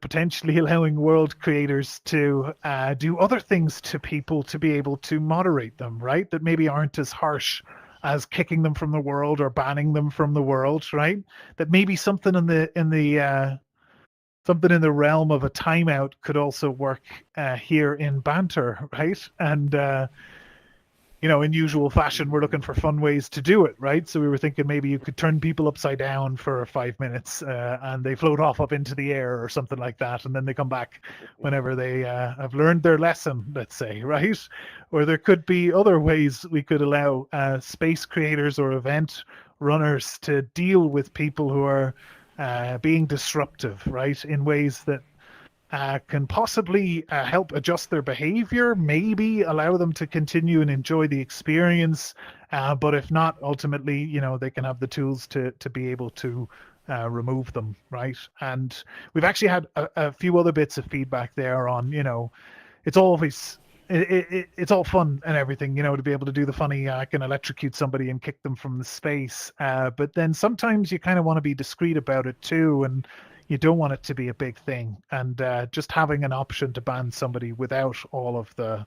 potentially allowing world creators to do other things to people to be able to moderate them, right? That maybe aren't as harsh as kicking them from the world or banning them from the world, right? That maybe something in the something in the realm of a timeout could also work here in Banter, right? And in usual fashion, we're looking for fun ways to do it, right? So we were thinking maybe you could turn people upside down for 5 minutes and they float off up into the air or something like that. And then they come back whenever they have learned their lesson, let's say, right? Or there could be other ways we could allow space creators or event runners to deal with people who are being disruptive, right? In ways that can possibly help adjust their behavior, maybe allow them to continue and enjoy the experience. But if not, ultimately, they can have the tools to be able to remove them, right? And we've actually had a few other bits of feedback there on, it's always it's all fun and everything, to be able to do the funny, I can electrocute somebody and kick them from the space. But then sometimes you kind of want to be discreet about it too, and you don't want it to be a big thing. And just having an option to ban somebody without all of the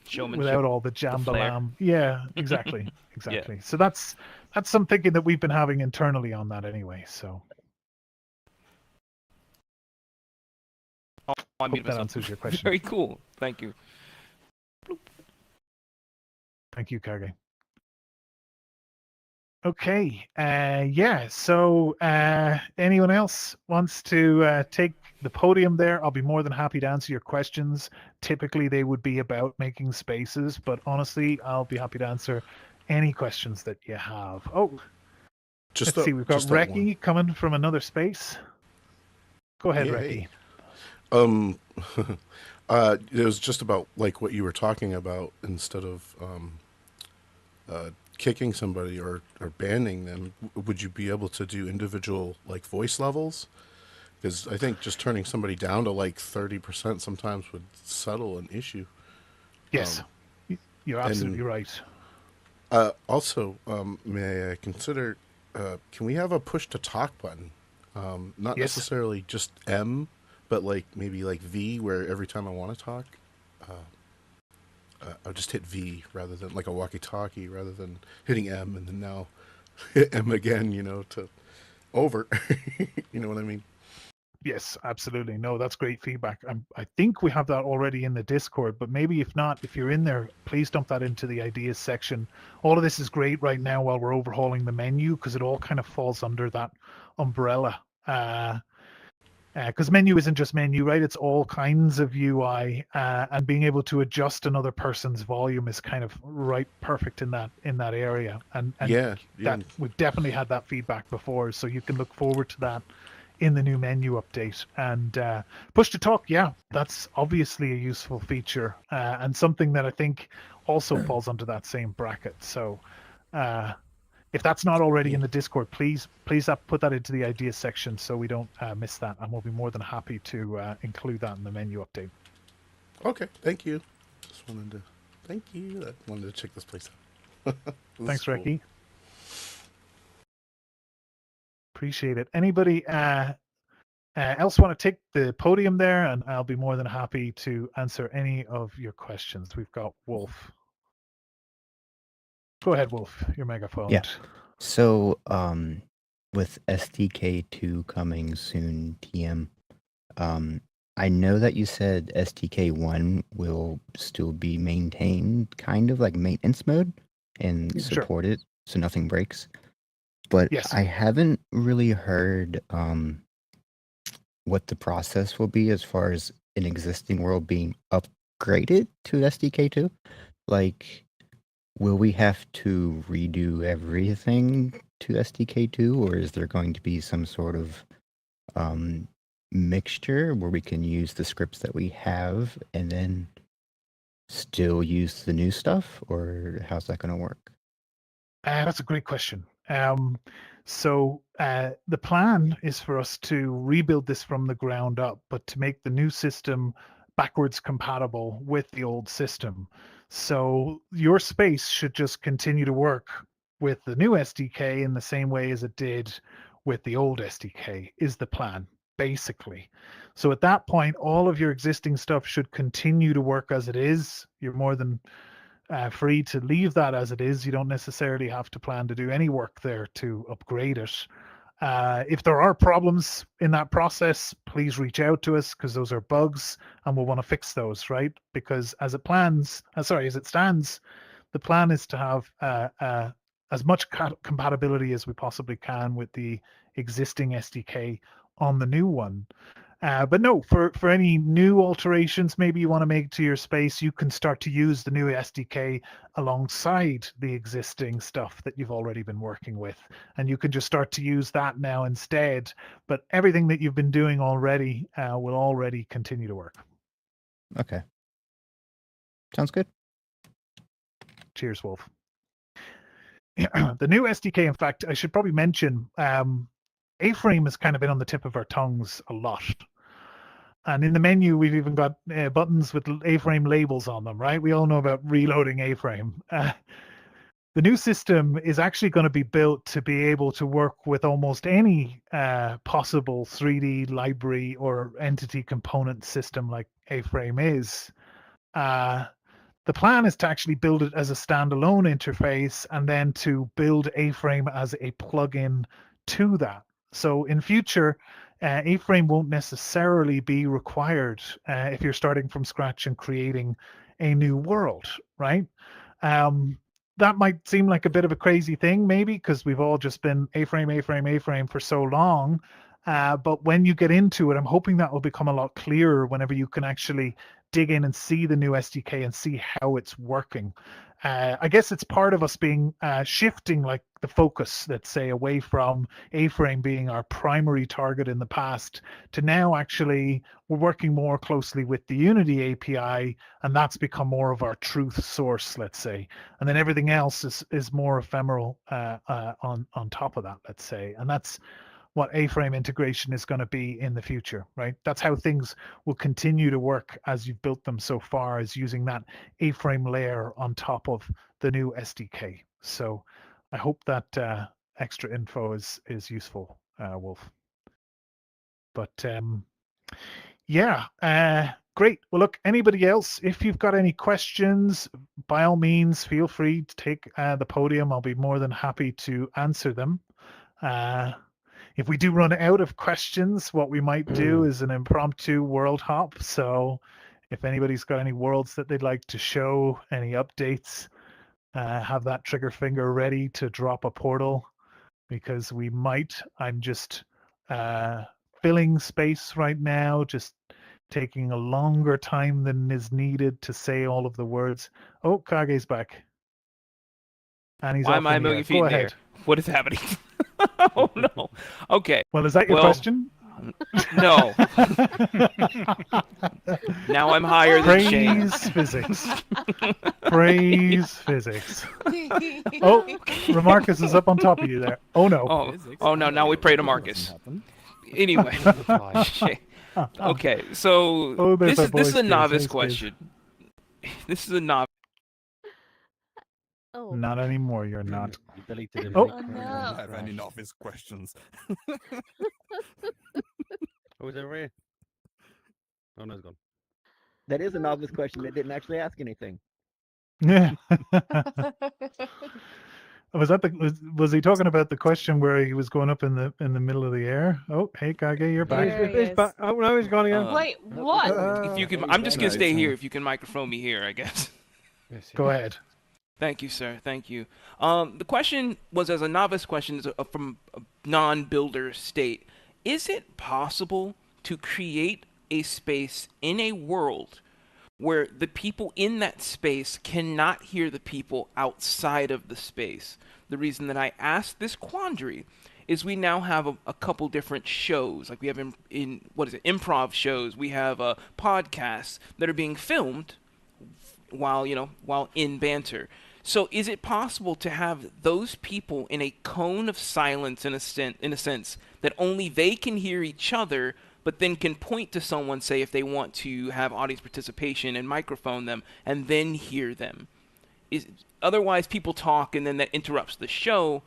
Showmanship, without all the jambalam. Yeah, exactly. Yeah. So that's some thinking that we've been having internally on that anyway. So I hope that answers your question. Very cool. Thank you. Thank you, Kage. Okay. Yeah. So anyone else wants to take the podium there? I'll be more than happy to answer your questions. Typically, they would be about making spaces, but honestly, I'll be happy to answer any questions that you have. Oh, let's see. We've got Reki coming from another space. Go ahead, Reki. It was just about like what you were talking about. Instead of kicking somebody or banning them, would you be able to do individual like voice levels? Because I think just turning somebody down to like 30% sometimes would settle an issue. Yes, you're absolutely right. Also, may I consider, can we have a push to talk button? Not necessarily just M, but like maybe like V, where every time I want to talk, I'll just hit V rather than like a walkie-talkie, rather than hitting M and then now hit M again, to over. You know what I mean? Yes, absolutely. No, that's great feedback. I think we have that already in the Discord, but maybe if not, if you're in there, please dump that into the ideas section. All of this is great right now while we're overhauling the menu, because it all kind of falls under that umbrella. Because menu isn't just menu, right? It's all kinds of UI, and being able to adjust another person's volume is kind of perfect in that area. And that we've definitely had that feedback before, so you can look forward to that in the new menu update. And push to talk, that's obviously a useful feature, and something that I think also falls under that same bracket. So if that's not already in the Discord, please put that into the ideas section so we don't miss that, and we'll be more than happy to include that in the menu update. Okay, thank you. Just wanted to thank you. I wanted to check this place out. Thanks, cool. Reki. Appreciate it. Anybody else want to take the podium there, and I'll be more than happy to answer any of your questions. We've got Wolf. Go ahead, Wolf. Your megaphone. Yeah. So, with SDK2 coming soon, TM, I know that you said SDK1 will still be maintained, kind of like maintenance mode, and supported, so nothing breaks. But I haven't really heard what the process will be as far as an existing world being upgraded to SDK2. Like, will we have to redo everything to SDK2, or is there going to be some sort of mixture where we can use the scripts that we have and then still use the new stuff, or how's that going to work? That's a great question. So the plan is for us to rebuild this from the ground up, but to make the new system backwards compatible with the old system. So your space should just continue to work with the new SDK in the same way as it did with the old SDK, is the plan. basically. So at that point, all of your existing stuff should continue to work as it is. You're more than free to leave that as it is. You don't necessarily have to plan to do any work there to upgrade it. If there are problems in that process, please reach out to us because those are bugs and we'll want to fix those, right? Because as it stands, the plan is to have as much compatibility as we possibly can with the existing SDK on the new one. But no, for any new alterations maybe you want to make to your space, you can start to use the new SDK alongside the existing stuff that you've already been working with. And you can just start to use that now instead. But everything that you've been doing already will already continue to work. Okay. Sounds good. Cheers, Wolf. The new SDK, in fact, I should probably mention, AFRAME has kind of been on the tip of our tongues a lot. And in the menu, we've even got buttons with AFRAME labels on them, right? We all know about reloading AFRAME. The new system is actually going to be built to be able to work with almost any possible 3D library or entity component system like AFRAME is. The plan is to actually build it as a standalone interface and then to build AFRAME as a plugin to that. So in future, AFRAME won't necessarily be required if you're starting from scratch and creating a new world, right? That might seem like a bit of a crazy thing, maybe, because we've all just been AFRAME for so long. But when you get into it, I'm hoping that will become a lot clearer whenever you can actually dig in and see the new SDK and see how it's working. I guess it's part of us being shifting like the focus, let's say, away from AFRAME being our primary target in the past to now actually we're working more closely with the Unity API, and that's become more of our truth source, let's say. And then everything else is more ephemeral on top of that, let's say. And that's what AFRAME integration is going to be in the future, right? That's how things will continue to work as you've built them so far, is using that AFRAME layer on top of the new SDK. So I hope that extra info is useful, Wolf. But yeah, great. Well, look, anybody else, if you've got any questions, by all means, feel free to take the podium. I'll be more than happy to answer them. If we do run out of questions, what we might do is an impromptu world hop. So if anybody's got any worlds that they'd like to show, any updates, have that trigger finger ready to drop a portal, because we might. I'm just filling space right now, just taking a longer time than is needed to say all of the words. Oh, Kage's back. And he's Why am I a million feet in the air? What is happening? Oh no. Okay. Well, is that your question? No. Now I'm higher than Shane. Praise physics. Praise physics. Oh, Remarcus is up on top of you there. Oh no. Oh no. Now we pray to Marcus. Anyway. Okay. So this is a novice question. This is a novice. Oh. Not anymore. You're not. Oh, Oh, no. I have any novice questions. Oh, is that right? Oh, no, it's gone. That is a novice question that didn't actually ask anything. Yeah. Was he talking about the question where he was going up in the middle of the air? Oh, hey Kage, you're back. There he is. Oh no, he's gone again. Wait, what? If you can, I'm just gonna stay here. If you can microphone me here, I guess. Go ahead. Thank you, sir. Thank you. The question was as a novice question from a non-builder state. Is it possible to create a space in a world where the people in that space cannot hear the people outside of the space? The reason that I asked this quandary is we now have a couple different shows. Like we have in what is it, improv shows. We have podcasts that are being filmed while in Banter. So is it possible to have those people in a cone of silence in a sense that only they can hear each other, but then can point to someone, say if they want to have audience participation and microphone them and then hear them? Otherwise people talk and then that interrupts the show,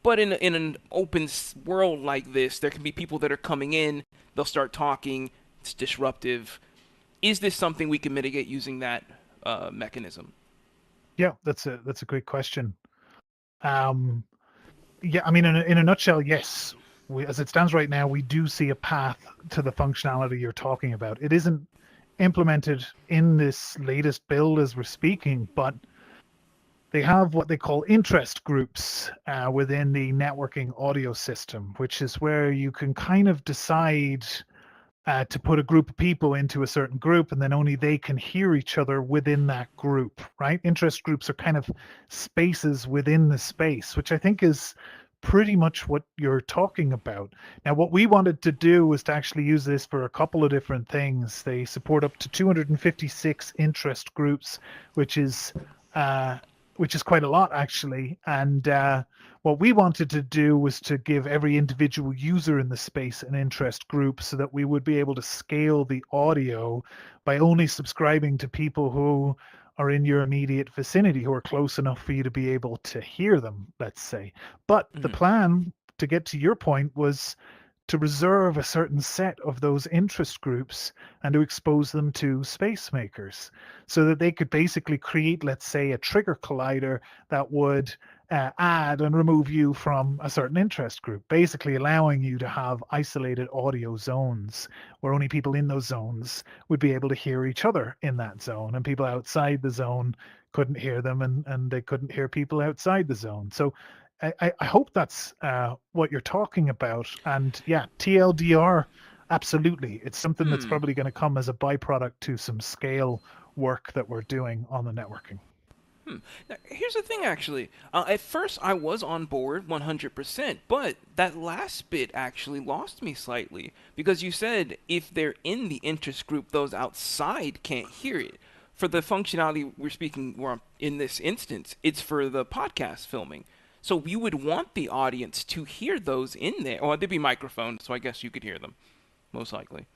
But in an open world like this, there can be people that are coming in. They'll start talking. It's disruptive. Is this something we can mitigate using that mechanism? Yeah, that's a great question. Yeah, I mean, in a nutshell, yes. As it stands right now, we do see a path to the functionality you're talking about. It isn't implemented in this latest build as we're speaking, but they have what they call interest groups within the networking audio system, which is where you can kind of decide to put a group of people into a certain group, and then only they can hear each other within that group, right? Interest groups are kind of spaces within the space, which I think is pretty much what you're talking about. Now, what we wanted to do was to actually use this for a couple of different things. They support up to 256 interest groups, which is quite a lot actually. And what we wanted to do was to give every individual user in the space an interest group so that we would be able to scale the audio by only subscribing to people who are in your immediate vicinity, who are close enough for you to be able to hear them, let's say. But the plan, to get to your point, was to reserve a certain set of those interest groups and to expose them to space makers so that they could basically create, let's say, a trigger collider that would add and remove you from a certain interest group, basically allowing you to have isolated audio zones where only people in those zones would be able to hear each other in that zone, and people outside the zone couldn't hear them, and they couldn't hear people outside the zone. So I hope that's what you're talking about. And yeah, TLDR, absolutely. It's something that's probably going to come as a byproduct to some scale work that we're doing on the networking. Now, here's the thing, actually. At first, I was on board 100%, but that last bit actually lost me slightly because you said if they're in the interest group, those outside can't hear it. For the functionality we're speaking in this instance, it's for the podcast filming. So you would want the audience to hear those in there. Or there'd be microphones, so I guess you could hear them, most likely.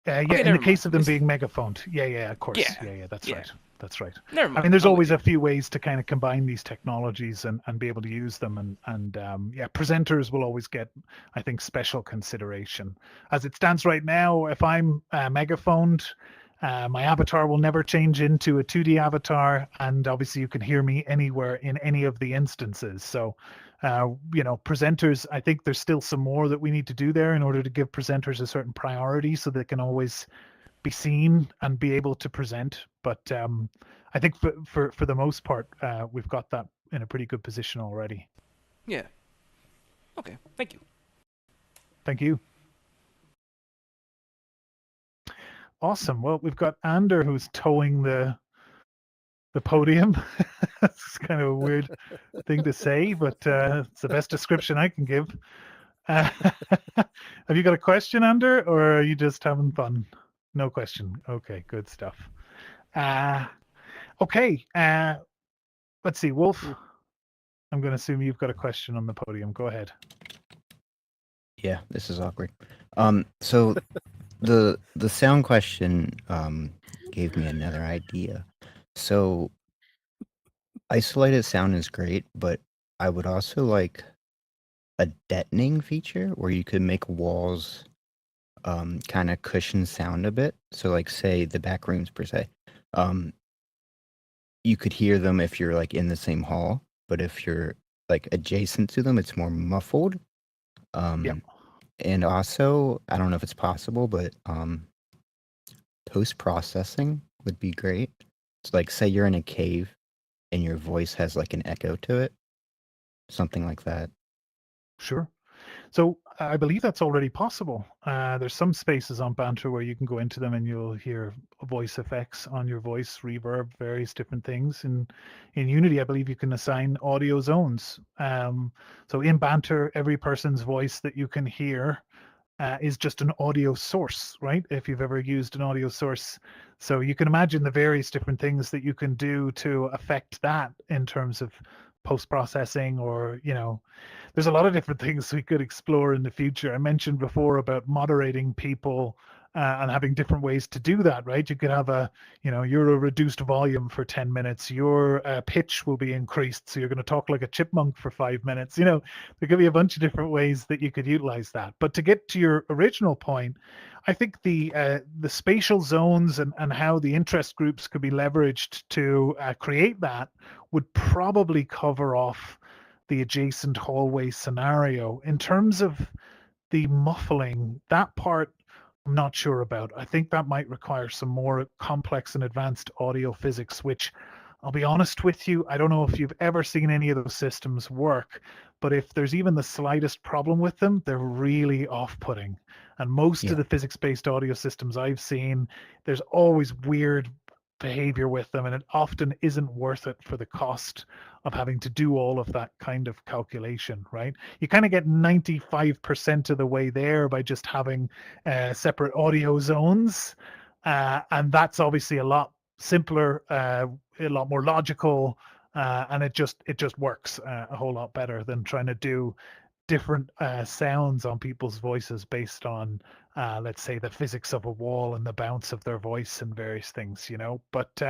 Yeah, Okay, in the never case of them mind. being megaphoned. Yeah, of course. Yeah. Yeah, that's Yeah. right. That's right. Never I mind. mean, there's I'm always with a few ways to kind of combine these technologies and be able to use them. And yeah, presenters will always get, I think, special consideration. As it stands right now, if I'm megaphoned, my avatar will never change into a 2D avatar, and obviously you can hear me anywhere in any of the instances. So, presenters, I think there's still some more that we need to do there in order to give presenters a certain priority so they can always be seen and be able to present. But I think for the most part, we've got that in a pretty good position already. Yeah. Okay. Thank you. Thank you. Awesome. Well, we've got Ander who's towing the podium. It's kind of a weird thing to say, but it's the best description I can give. Have you got a question, Ander, or are you just having fun? No question. Okay, good stuff. Okay. Let's see, Wolf. I'm going to assume you've got a question on the podium. Go ahead. Yeah, this is awkward. So the sound question gave me another idea. So isolated sound is great, but I would also like a deadening feature where you could make walls kind of cushion sound a bit. So like say the back rooms per se. You could hear them if you're like in the same hall, but if you're like adjacent to them, it's more muffled. Yep. And also, I don't know if it's possible, but post-processing would be great. It's like, say you're in a cave and your voice has like an echo to it, something like that. Sure. So I believe that's already possible. There's some spaces on Banter where you can go into them and you'll hear voice effects on your voice, reverb, various different things. In Unity, I believe you can assign audio zones. So in Banter, every person's voice that you can hear is just an audio source, right? If you've ever used an audio source. So you can imagine the various different things that you can do to affect that in terms of post-processing, or there's a lot of different things we could explore in the future. I mentioned before about moderating people and having different ways to do that, right? You could have you're a reduced volume for 10 minutes. Your pitch will be increased. So you're going to talk like a chipmunk for 5 minutes. There could be a bunch of different ways that you could utilize that. But to get to your original point, I think the spatial zones and how the interest groups could be leveraged to create that would probably cover off the adjacent hallway scenario. In terms of the muffling, that part I'm not sure about. I think that might require some more complex and advanced audio physics, which I'll be honest with you, I don't know if you've ever seen any of those systems work, but if there's even the slightest problem with them, they're really off-putting. And most of the physics-based audio systems I've seen, there's always weird behavior with them, and it often isn't worth it for the cost of having to do all of that kind of calculation, right? You kind of get 95% of the way there by just having separate audio zones, and that's obviously a lot simpler, a lot more logical, and it just works a whole lot better than trying to do different sounds on people's voices based on let's say the physics of a wall and the bounce of their voice and various things, but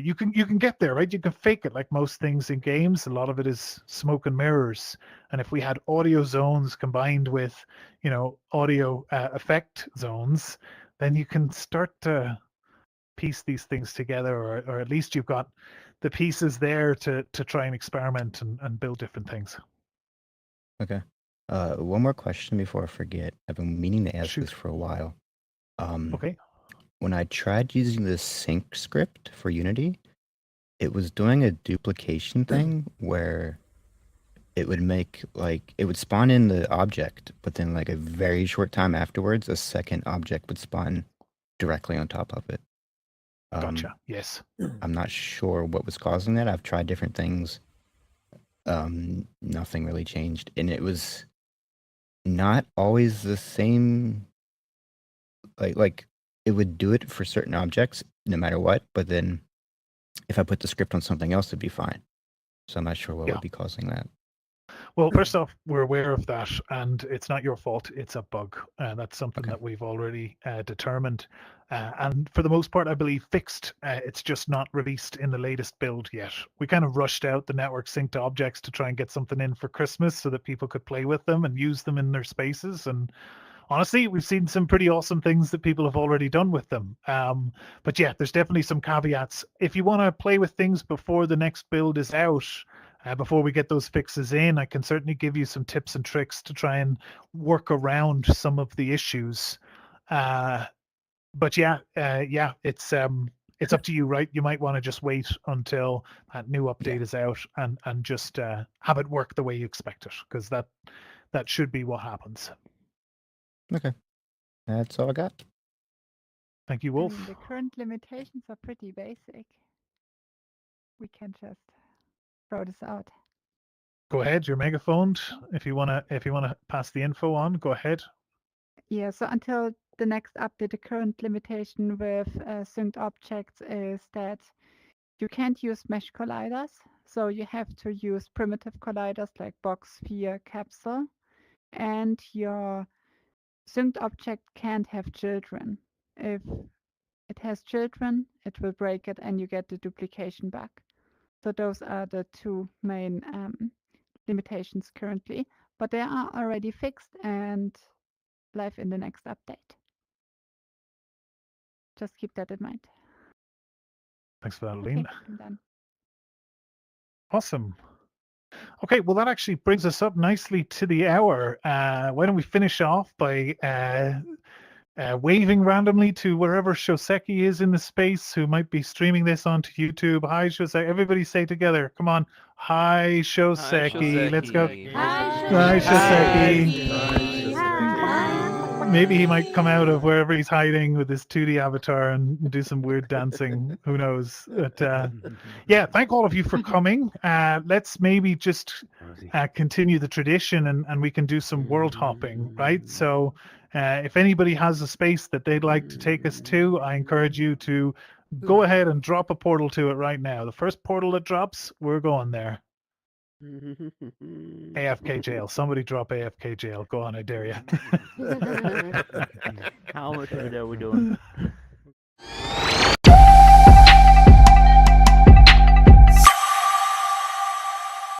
you can get there, right? You can fake it like most things in games. A lot of it is smoke and mirrors, and if we had audio zones combined with audio effect zones, then you can start to piece these things together, or at least you've got the pieces there to try and experiment and build different things. Okay. One more question before I forget. I've been meaning to ask Shoot. this for a while. Okay. When I tried using the sync script for Unity, it was doing a duplication thing where it would make it would spawn in the object, but then like a very short time afterwards, a second object would spawn directly on top of it. Gotcha. Yes. I'm not sure what was causing that. I've tried different things. Nothing really changed, and it was not always the same. Like it would do it for certain objects no matter what, but then if I put the script on something else, it'd be fine. So I'm not sure what would be causing that. Well, first off, we're aware of that, and it's not your fault. It's a bug. That's something that we've already determined. And for the most part, I believe fixed. It's just not released in the latest build yet. We kind of rushed out the network synced objects to try and get something in for Christmas so that people could play with them and use them in their spaces. And honestly, we've seen some pretty awesome things that people have already done with them. But yeah, there's definitely some caveats. If you want to play with things before the next build is out, before we get those fixes in, I can certainly give you some tips and tricks to try and work around some of the issues. But yeah, it's up to you, right? You might want to just wait until that new update is out and just have it work the way you expect it, because that should be what happens. Okay, that's all I got. Thank you, Wolf. The current limitations are pretty basic. We can just throw this out. Go ahead, your megaphone. If you wanna pass the info on, go ahead. Yeah, so until the next update, the current limitation with synced objects is that you can't use mesh colliders. So you have to use primitive colliders like box, sphere, capsule, and your synced object can't have children. If it has children, it will break it and you get the duplication bug. So those are the two main limitations currently, but they are already fixed and live in the next update. Just keep that in mind. Thanks for that, Aline. Okay, I'm done. Awesome. Okay, well, that actually brings us up nicely to the hour. Why don't we finish off by waving randomly to wherever Shoseki is in the space, who might be streaming this onto YouTube. Hi, Shoseki. Everybody say together. Come on. Hi, Shoseki. Let's go. Hi, Shoseki. Maybe he might come out of wherever he's hiding with his 2D avatar and do some weird dancing. Who knows? But yeah, thank all of you for coming. Let's maybe just continue the tradition and we can do some world hopping, right? So if anybody has a space that they'd like to take us to, I encourage you to go ahead and drop a portal to it right now. The first portal that drops, we're going there. AFK jail. Somebody drop AFK jail. Go on, I dare you. How much of it are we doing?